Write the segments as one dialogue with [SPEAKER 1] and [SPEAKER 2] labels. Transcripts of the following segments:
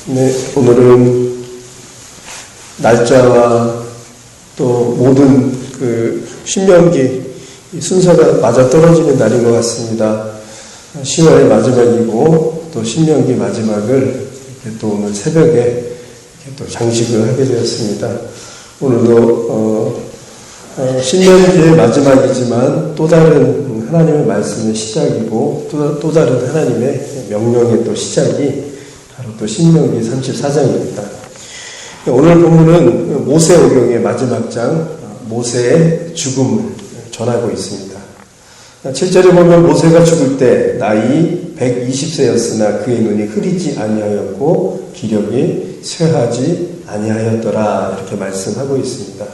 [SPEAKER 1] 네, 오늘은 날짜와 또 모든 신명기 순서가 맞아떨어지는 날인 것 같습니다. 10월의 마지막이고 또 신명기 마지막을 이렇게 또 오늘 새벽에 이렇게 또 장식을 하게 되었습니다. 오늘도 신명기의 마지막이지만 또 다른 하나님의 말씀의 시작이고 또 다른 하나님의 명령의 또 시작이 바로 또 신명기 34장입니다. 오늘 본문은 모세오경의 마지막 장, 모세의 죽음을 전하고 있습니다. 7절에 보면 모세가 죽을 때 나이 120세였으나 그의 눈이 흐리지 아니하였고 기력이 쇠하지 아니하였더라, 이렇게 말씀하고 있습니다.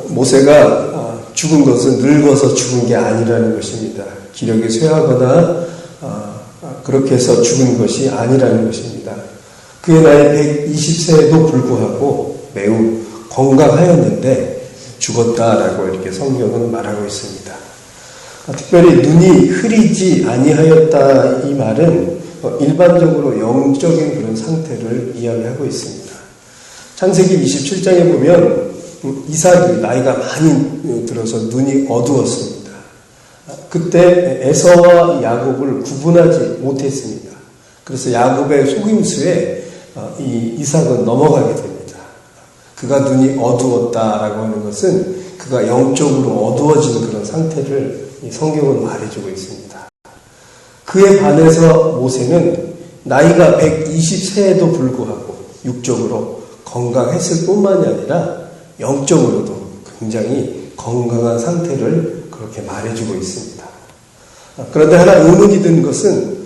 [SPEAKER 1] 모세가 죽은 것은 늙어서 죽은 게 아니라는 것입니다. 기력이 쇠하거나 그렇게 해서 죽은 것이 아니라는 것입니다. 그의 나이 120세에도 불구하고 매우 건강하였는데 죽었다라고 이렇게 성경은 말하고 있습니다. 특별히 눈이 흐리지 아니하였다, 이 말은 일반적으로 영적인 그런 상태를 이야기하고 있습니다. 창세기 27장에 보면 이삭이 나이가 많이 들어서 눈이 어두웠습니다. 그때 에서와 야곱을 구분하지 못했습니다. 그래서 야곱의 속임수에 이 이삭은 넘어가게 됩니다. 그가 눈이 어두웠다라고 하는 것은 그가 영적으로 어두워진 그런 상태를 이 성경은 말해주고 있습니다. 그에 반해서 모세는 나이가 120세에도 불구하고 육적으로 건강했을 뿐만이 아니라 영적으로도 굉장히 건강한 상태를 그렇게 말해주고 있습니다. 그런데 하나 의문이 든 것은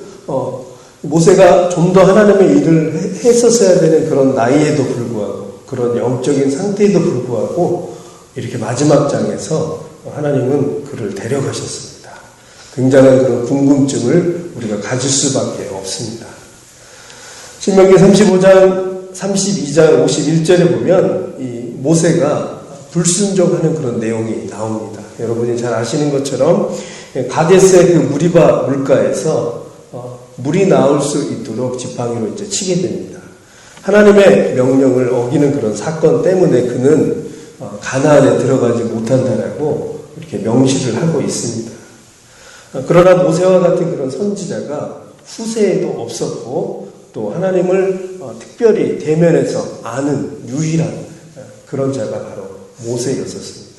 [SPEAKER 1] 모세가 좀 더 하나님의 일을 했었어야 되는 그런 나이에도 불구하고 그런 영적인 상태에도 불구하고 이렇게 마지막 장에서 하나님은 그를 데려가셨습니다. 굉장한 그런 궁금증을 우리가 가질 수밖에 없습니다. 신명기 35장, 32장, 51절에 보면 이 모세가 불순종하는 그런 내용이 나옵니다. 여러분이 잘 아시는 것처럼 가데스의 그 무리바 물가에서 물이 나올 수 있도록 지팡이로 이제 치게 됩니다. 하나님의 명령을 어기는 그런 사건 때문에 그는 가나안에 들어가지 못한다라고 이렇게 명시를 하고 있습니다. 그러나 모세와 같은 그런 선지자가 후세에도 없었고 또 하나님을 특별히 대면해서 아는 유일한 그런 자가 바로 모세였었습니다.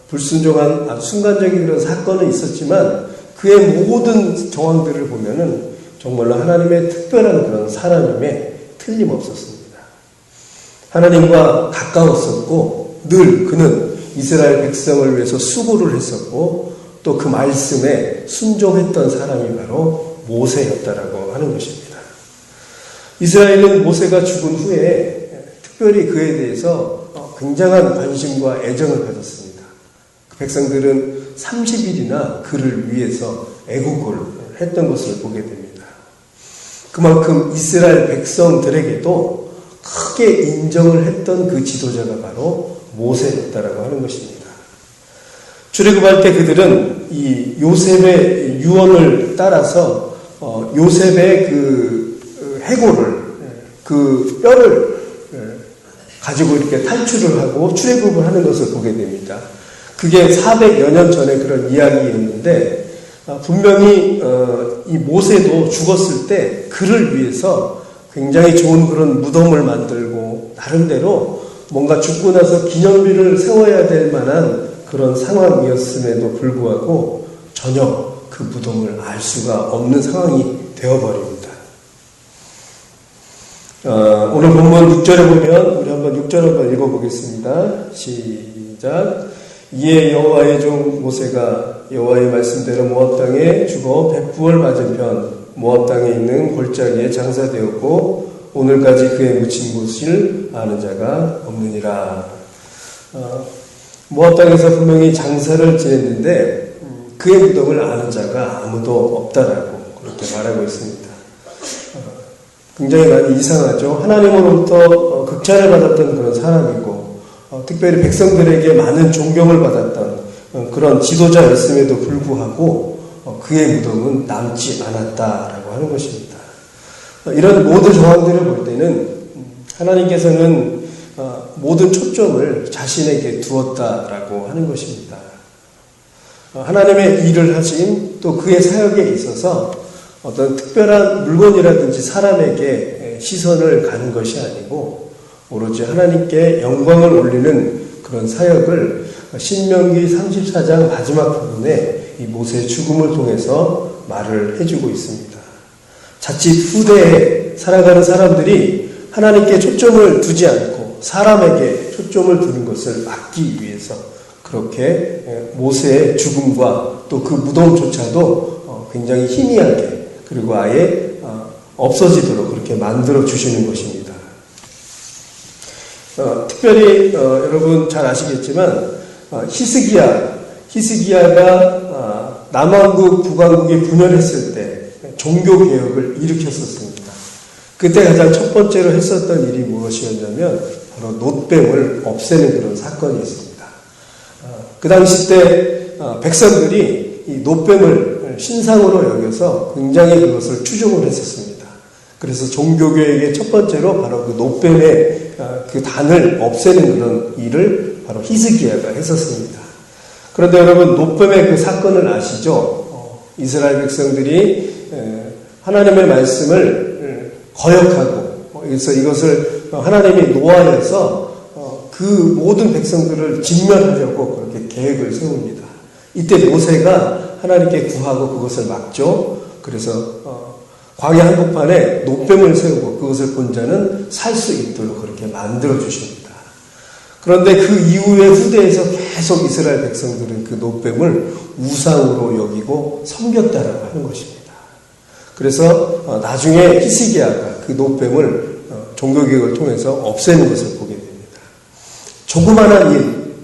[SPEAKER 1] 불순종한 순간적인 그런 사건은 있었지만 그의 모든 정황들을 보면은 정말로 하나님의 특별한 그런 사람임에 틀림없었습니다. 하나님과 가까웠었고 늘 그는 이스라엘 백성을 위해서 수고를 했었고 또 그 말씀에 순종했던 사람이 바로 모세였다라고 하는 것입니다. 이스라엘은 모세가 죽은 후에 특별히 그에 대해서 굉장한 관심과 애정을 가졌습니다. 그 백성들은 30일이나 그를 위해서 애국을 했던 것을 보게 됩니다. 그만큼 이스라엘 백성들에게도 크게 인정을 했던 그 지도자가 바로 모세였다라고 하는 것입니다. 출애굽할 때 그들은 이 요셉의 유언을 따라서 요셉의 그 해골을, 그 뼈를 가지고 이렇게 탈출을 하고 출애굽을 하는 것을 보게 됩니다. 그게 400여 년 전에 그런 이야기였는데 분명히 이 모세도 죽었을 때 그를 위해서 굉장히 좋은 그런 무덤을 만들고 나름대로 뭔가 죽고 나서 기념비를 세워야 될 만한 그런 상황이었음에도 불구하고 전혀 그 무덤을 알 수가 없는 상황이 되어버립니다. 오늘 본문 6절에 보면 우리 한번 6절 한번 읽어보겠습니다. 시작. 이에 여호와의 종 모세가 여호와의 말씀대로 모압 땅에 죽어 백부월 맞은편 모압 땅에 있는 골짜기에 장사되었고 오늘까지 그의 묻힌 곳을 아는 자가 없느니라. 모압 땅에서 분명히 장사를 지냈는데 그의 무덤을 아는 자가 아무도 없다라고 그렇게 말하고 있습니다. 굉장히 많이 이상하죠. 하나님으로부터 극찬을 받았던 그런 사람이고 특별히 백성들에게 많은 존경을 받았던 그런 지도자였음에도 불구하고 그의 무덤은 남지 않았다라고 하는 것입니다. 이런 모든 정황들을 볼 때는 하나님께서는 모든 초점을 자신에게 두었다라고 하는 것입니다. 하나님의 일을 하심 또 그의 사역에 있어서 어떤 특별한 물건이라든지 사람에게 시선을 가는 것이 아니고 오로지 하나님께 영광을 올리는 그런 사역을 신명기 34장 마지막 부분에 이 모세의 죽음을 통해서 말을 해주고 있습니다. 자칫 후대에 살아가는 사람들이 하나님께 초점을 두지 않고 사람에게 초점을 두는 것을 막기 위해서 그렇게 모세의 죽음과 또 그 무덤조차도 굉장히 희미하게 그리고 아예 없어지도록 그렇게 만들어 주시는 것입니다. 특별히 여러분 잘 아시겠지만 히스기야가 남왕국 북왕국이 분열했을 때 종교개혁을 일으켰었습니다. 그때 가장 첫 번째로 했었던 일이 무엇이었냐면 바로 놋뱀을 없애는 그런 사건이 있습니다. 그 당시 때 백성들이 이 놋뱀을 신상으로 여겨서 굉장히 그것을 추종을 했었습니다. 그래서 종교개혁의 첫 번째로 바로 그 놋뱀의 그 단을 없애는 그런 일을 바로 히스기야가 했었습니다. 그런데 여러분 놋뱀의 그 사건을 아시죠? 이스라엘 백성들이 하나님의 말씀을 거역하고 그래서 이것을 하나님이 노하여서 그 모든 백성들을 진멸하려고 그렇게 계획을 세웁니다. 이때 모세가 하나님께 구하고 그것을 막죠. 그래서 광야 한복판에 놋뱀을 세우고 그것을 본 자는 살 수 있도록 그렇게 만들어 주십니다. 그런데 그 이후의 후대에서 계속 이스라엘 백성들은 그 놋뱀을 우상으로 여기고 섬겼다라고 하는 것입니다. 그래서 나중에 히스기야가 그 놋뱀을 종교개혁을 통해서 없애는 것을 보게 됩니다. 조그마한 일,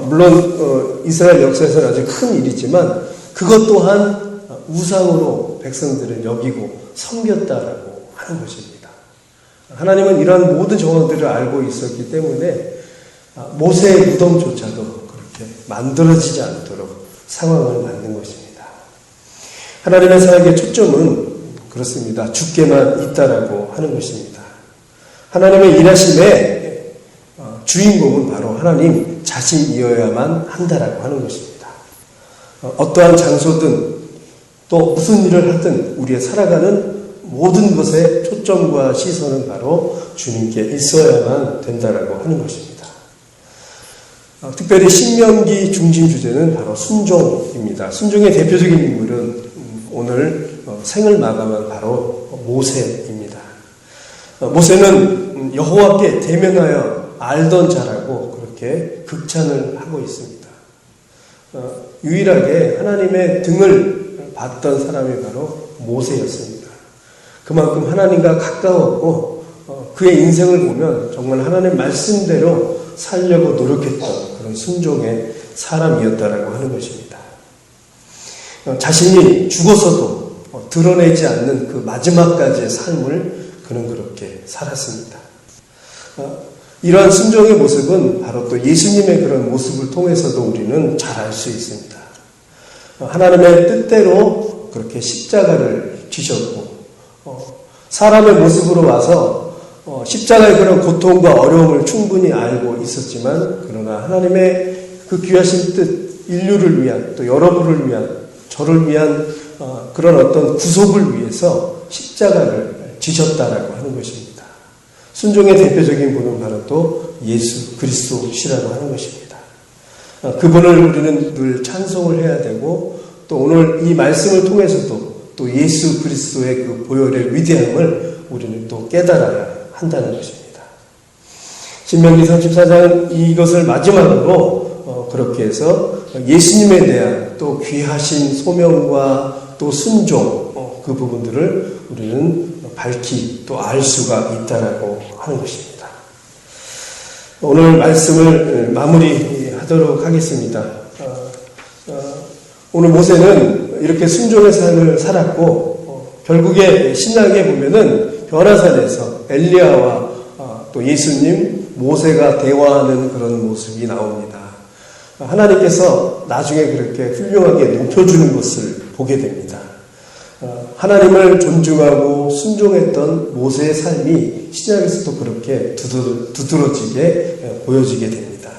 [SPEAKER 1] 물론 이스라엘 역사에서는 아주 큰 일이지만 그것 또한 우상으로 백성들을 여기고 섬겼다라고 하는 것입니다. 하나님은 이러한 모든 정황들을 알고 있었기 때문에 모세의 무덤조차도 그렇게 만들어지지 않도록 상황을 만든 것입니다. 하나님의 사역의 초점은 그렇습니다. 주께만 있다라고 하는 것입니다. 하나님의 일하심의 주인공은 바로 하나님 자신이어야만 한다라고 하는 것입니다. 어떠한 장소든 또 무슨 일을 하든 우리의 살아가는 모든 것의 초점과 시선은 바로 주님께 있어야만 된다라고 하는 것입니다. 특별히 신명기 중심 주제는 바로 순종입니다. 순종의 대표적인 인물은 오늘 생을 마감한 바로 모세입니다. 모세는 여호와께 대면하여 알던 자라고 그렇게 극찬을 하고 있습니다. 유일하게 하나님의 등을 봤던 사람이 바로 모세였습니다. 그만큼 하나님과 가까웠고 그의 인생을 보면 정말 하나님 말씀대로 살려고 노력했던 그런 순종의 사람이었다라고 하는 것입니다. 자신이 죽어서도 드러내지 않는 그 마지막까지의 삶을 그는 그렇게 살았습니다. 이러한 순종의 모습은 바로 또 예수님의 그런 모습을 통해서도 우리는 잘 알 수 있습니다. 하나님의 뜻대로 그렇게 십자가를 지셨고 사람의 모습으로 와서 십자가의 그런 고통과 어려움을 충분히 알고 있었지만 그러나 하나님의 그 귀하신 뜻 인류를 위한 또 여러분을 위한 저를 위한 그런 어떤 구속을 위해서 십자가를 지셨다라고 하는 것입니다. 순종의 대표적인 분은 바로 또 예수 그리스도시라고 하는 것입니다. 그분을 우리는 늘 찬송을 해야 되고 또 오늘 이 말씀을 통해서도 또 예수 그리스도의 그 보혈의 위대함을 우리는 또 깨달아야 한다는 것입니다. 신명기 34장 이것을 마지막으로 그렇게 해서 예수님에 대한 또 귀하신 소명과 또 순종 그 부분들을 우리는 밝히 또 알 수가 있다라고 하는 것입니다. 오늘 말씀을 마무리하도록 하겠습니다. 오늘 모세는 이렇게 순종의 삶을 살았고 결국에 신약에 보면은 변화산에서 엘리야와 또 예수님, 모세가 대화하는 그런 모습이 나옵니다. 하나님께서 나중에 그렇게 훌륭하게 높여주는 것을 보게 됩니다. 하나님을 존중하고 순종했던 모세의 삶이 신약에서도 그렇게 두드러지게 보여지게 됩니다.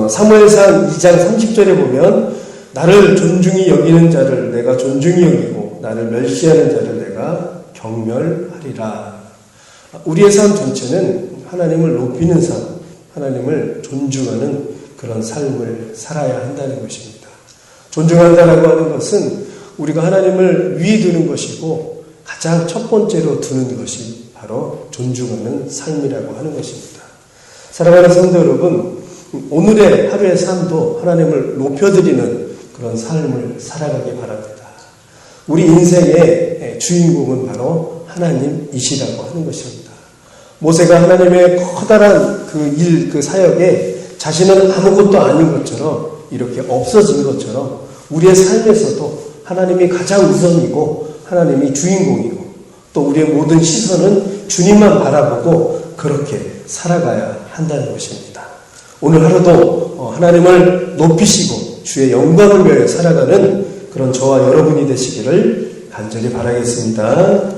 [SPEAKER 1] 사무엘상 2장 30절에 보면 나를 존중히 여기는 자를 내가 존중히 여기고 나를 멸시하는 자를 내가 경멸하리라. 우리의 삶 전체는 하나님을 높이는 삶, 하나님을 존중하는 그런 삶을 살아야 한다는 것입니다. 존중한다라고 하는 것은 우리가 하나님을 위에 두는 것이고 가장 첫 번째로 두는 것이 바로 존중하는 삶이라고 하는 것입니다. 사랑하는 성도 여러분, 오늘의 하루의 삶도 하나님을 높여드리는 그런 삶을 살아가기 바랍니다. 우리 인생의 주인공은 바로 하나님이시라고 하는 것입니다. 모세가 하나님의 커다란 그 사역에 자신은 아무것도 아닌 것처럼 이렇게 없어진 것처럼 우리의 삶에서도 하나님이 가장 우선이고 하나님이 주인공이고 또 우리의 모든 시선은 주님만 바라보고 그렇게 살아가야 한다는 것입니다. 오늘 하루도 하나님을 높이시고 주의 영광을 위하여 살아가는 그런 저와 여러분이 되시기를 간절히 바라겠습니다.